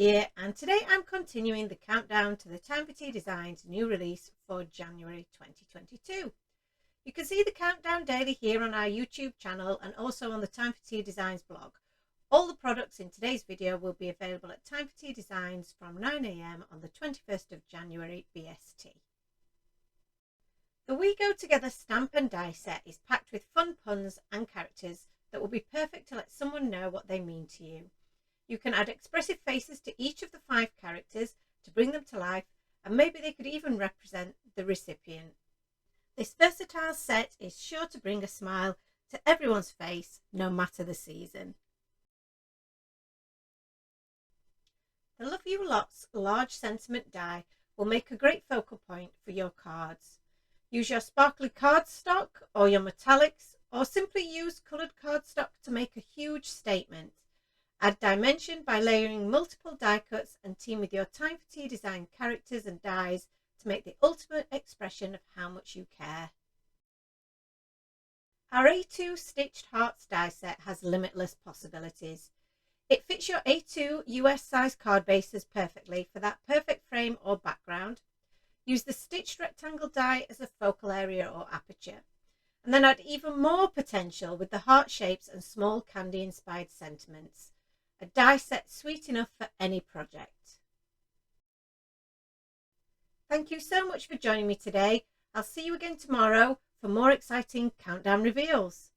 here, and today I'm continuing the countdown to the Time for Tea Designs new release for January 2022. You can see the countdown daily here on our YouTube channel and also on the Time for Tea Designs blog. All the products in today's video will be available at Time for Tea Designs from 9 AM on the 21st of January BST. The We Go Together stamp and die set is packed with fun puns and characters that will be perfect to let someone know what they mean to you. You can add expressive faces to each of the 5 characters to bring them to life, and maybe they could even represent the recipient. This versatile set is sure to bring a smile to everyone's face, no matter the season. The Love You Lots large sentiment die will make a great focal point for your cards. Use your sparkly cardstock or your metallics, or simply use coloured cardstock to make a huge statement. Add dimension by layering multiple die cuts and team with your Time for Tea Design characters and dies to make the ultimate expression of how much you care. Our A2 Stitched Hearts die set has limitless possibilities. It fits your A2 US size card bases perfectly for that perfect frame or background. Use the stitched rectangle die as a focal area or aperture, and then add even more potential with the heart shapes and small candy inspired sentiments. A die set sweet enough for any project. Thank you so much for joining me today. I'll see you again tomorrow for more exciting countdown reveals.